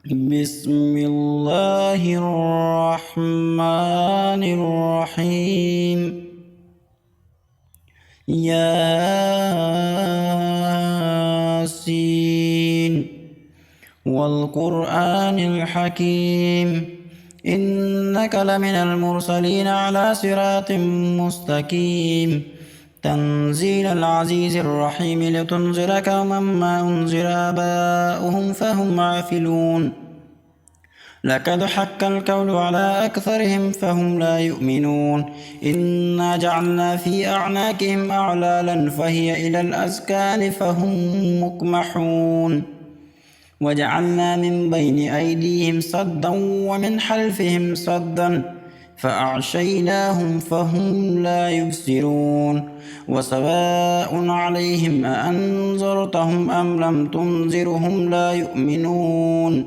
بسم الله الرحمن الرحيم. ياسين والقرآن الحكيم إنك لمن المرسلين على صراط مستقيم تنزيل العزيز الرحيم لتنذر قوما ما أنذر آباؤهم فهم غافلون لقد حق القول على أكثرهم فهم لا يؤمنون إنا جعلنا في أعناقهم أغلالا فهي إلى الأذقان فهم مقمحون وجعلنا من بين أيديهم صدا ومن خلفهم صدا فأغشيناهم فهم لا يبصرون وسواء عليهم أأنذرتهم أم لم تنذرهم لا يؤمنون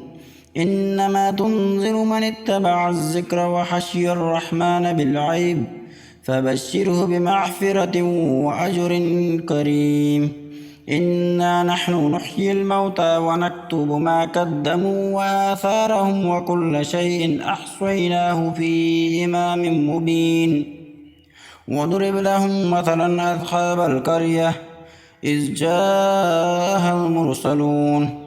إنما تنذر من اتبع الذكر وخشي الرحمن بالغيب فبشره بمغفرة وأجر كريم إنا نحن نحيي الموتى ونكتب ما قدموا وآثارهم وكل شيء أحصيناه في إمام مبين واضرب لهم مثلا أصحاب القرية إذ جاءها المرسلون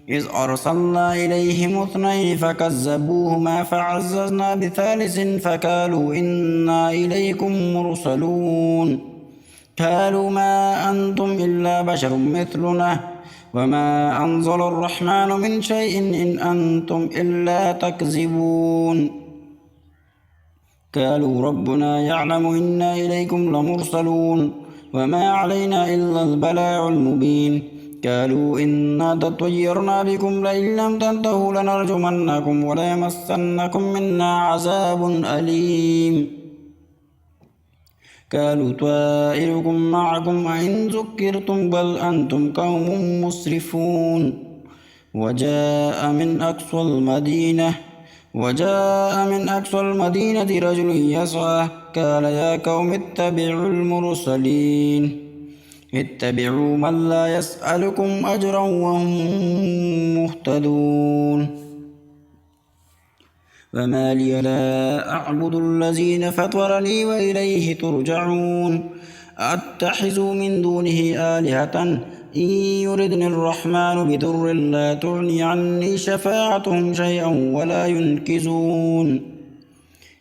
إذ أرسلنا إليهم اثنين فكذبوهما فعززنا بثالث فقالوا إنا إليكم مرسلون قالوا ما أنتم إلا بشر مثلنا وما أنزل الرحمن من شيء إن أنتم إلا تكذبون قالوا ربنا يعلم إنا إليكم لمرسلون وما علينا إلا البلاغ المبين قالوا إنا تطيرنا بكم لئن لم تنتهوا لنرجمنكم وليمسنكم منا عذاب أليم قالوا طائركم معكم أئن ذكرتم بل أنتم قوم مسرفون وجاء من أقصى المدينة رجل يسعى قال يا قوم اتبعوا المرسلين اتبعوا من لا يسألكم أجرا وهم مهتدون وما لي لا أعبد الذين فطرني وإليه ترجعون أتخذ من دونه آلهة إن يردني الرحمن بضر لا تغني عني شفاعتهم شيئا ولا ينقذون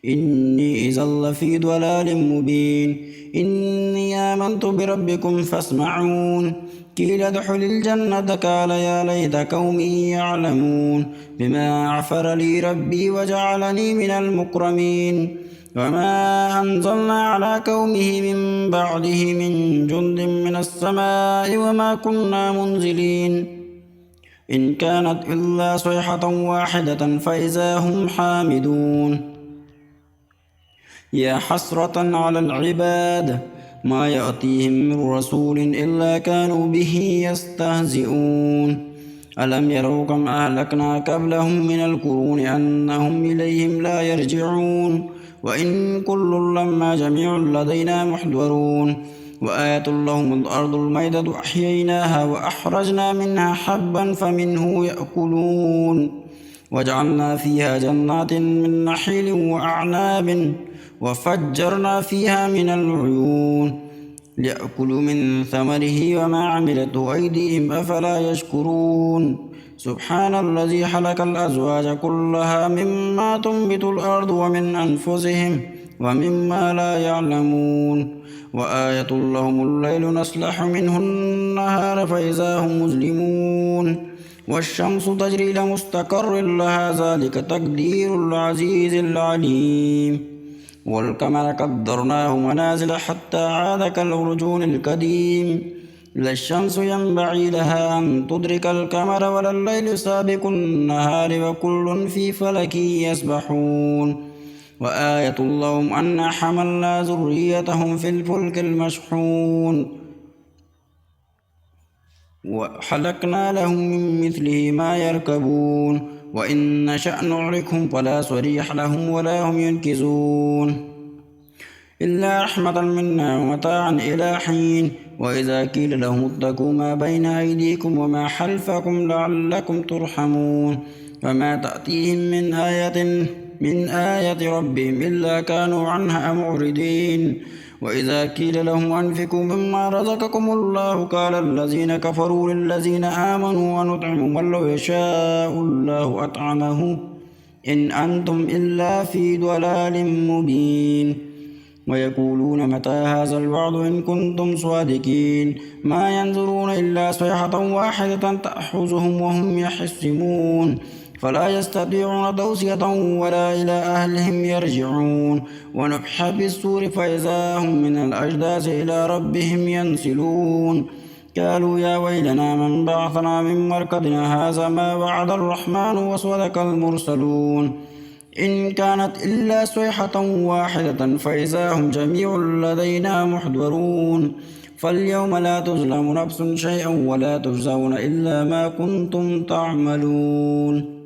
إني إذا لفي ضلال مبين إني آمنت بربكم فاسمعون قيل ادخل الجنة قال يا ليت قومي يعلمون بما غفر لي ربي وجعلني من المكرمين وما أنزلنا على قومه من بعده من جند من السماء وما كنا منزلين إن كانت إلا صيحة واحدة فإذا هم حامدون يا حسرة على العباد ما يأتيهم من رسول إلا كانوا به يستهزئون ألم يروا كم أهلكنا قبلهم من القرون أنهم إليهم لا يرجعون وإن كل لما جميع لدينا محضرون وآية لهم الأرض الميتة أحييناها وأخرجنا منها حبا فمنه يأكلون وجعلنا فيها جنات من نخيل وأعناب وفجرنا فيها من العيون ليأكلوا من ثمره وما عملته أيديهم أفلا يشكرون سبحان الذي خلق الأزواج كلها مما تنبت الأرض ومن أنفسهم ومما لا يعلمون وآية لهم الليل نسلخ منه النهار فإذا هم مظلمون والشمس تجري لمستقر لها ذلك تقدير العزيز العليم والقمر قدرناه منازل حتى عاد كالعرجون القديم لا الشمس ينبغي لها أن تدرك القمر ولا الليل سابق النهار وكل في فلك يسبحون وآية لهم أنا حملنا ذريتهم في الفلك المشحون وخلقنا لهم من مثله ما يركبون وإن نشأ نغرقهم فلا صريخ لهم ولا هم ينقذون إلا رحمة منا ومتاعا إلى حين وإذا قيل لهم اتقوا ما بين أيديكم وما خلفكم لعلكم ترحمون فما تأتيهم من آية ربهم إلا كانوا عنها معرضين وإذا قيل لهم أنفقوا مما رزقكم الله قال الذين كفروا للذين آمنوا ونطعم من لو يشاء الله أطعمه إن أنتم إلا في ضلال مبين ويقولون متى هذا الوعد إن كنتم صادقين ما ينظرون إلا صيحة واحدة تأخذهم وهم يحسمون فلا يستطيعون توصية ولا إلى أهلهم يرجعون ونفخ بالصور فإذا هم من الأجداث إلى ربهم ينسلون قالوا يا ويلنا من بعثنا من مرقدنا هذا ما وعد الرحمن وصدق المرسلون إن كانت إلا صيحة واحدة فإذا هم جميع لدينا محضرون فاليوم لا تظلم نفس شيئا ولا تجزون إلا ما كنتم تعملون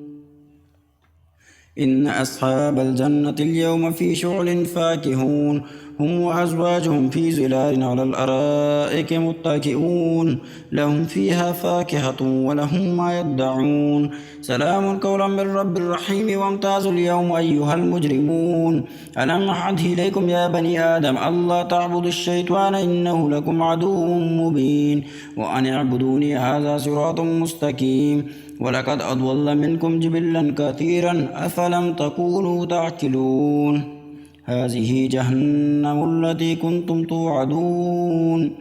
إن أصحاب الجنة اليوم في شغل فاكهون هم وأزواجهم في ظلال على الأرائك متكئون لهم فيها فاكهة ولهم ما يدعون سلام قولا من رب الرحيم وامتازوا اليوم أيها المجرمون ألم أعهد إليكم يا بني آدم ألا تعبدوا الشيطان إنه لكم عدو مبين وأن اعبدوني هذا صراط مستقيم ولقد أضل منكم جبلا كثيرا أفلم تكونوا تعقلون هذه جهنم التي كنتم توعدون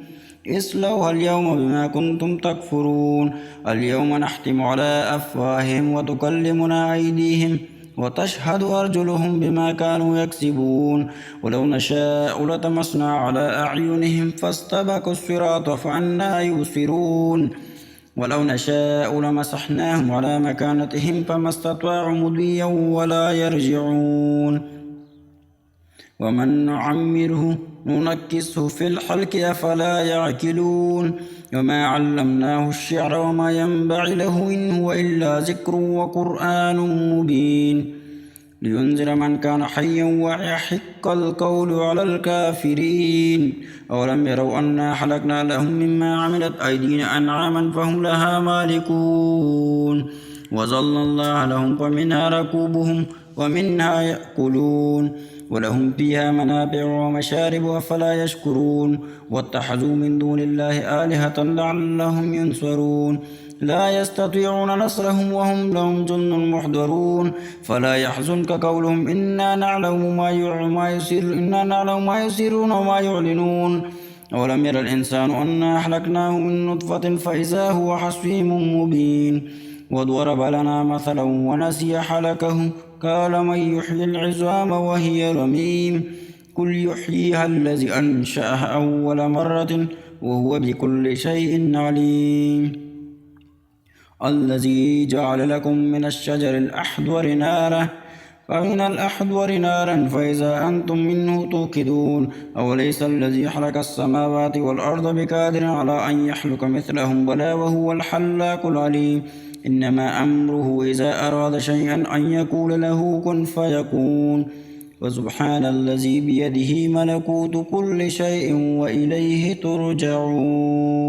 اصلوها اليوم بما كنتم تكفرون اليوم نختم على أفواههم وتكلمنا أيديهم وتشهد أرجلهم بما كانوا يكسبون ولو نشاء لطمسنا على أعينهم فاستبقوا الصراط فأنى يبصرون ولو نشاء لمسحناهم على مكانتهم فما استطاعوا مضيا ولا يرجعون ومن نعمره ننكسه في الخلق أفلا يعقلون وما علمناه الشعر وما ينبغي له إن هو إلا ذكر وقرآن مبين لينذر من كان حيا ويحق القول على الكافرين أولم يروا أنا خلقنا لهم مما عملت أيدينا أنعاما فهم لها مالكون وظللنا لهم فمنها ركوبهم ومنها يأكلون ولهم فيها منابع ومشارب أفلا يشكرون واتخذوا من دون الله آلهة لعلهم ينصرون لا يستطيعون نصرهم وهم لهم جند محضرون فلا يحزنك قولهم إنا نعلم ما يسرون وما يعلنون أولم ير الإنسان أنا أهلكناه من نطفة فإذا هو حصيم مبين وضرب لنا مثلا ونسي حلكه قال من يحيي العظام وهي رميم قل يحييها الذي أنشأها أول مرة وهو بكل شيء عليم الذي جعل لكم من الشجر الأخضر نارا فمن الأخضر نارا فإذا أنتم منه توقدون أوليس الذي خلق السماوات والأرض بقادر على أن يخلق مثلهم بلى وهو الخلاق العليم إنما أمره إذا أراد شيئا أن يقول له كن فيكون وسبحان الذي بيده ملكوت كل شيء وإليه ترجعون.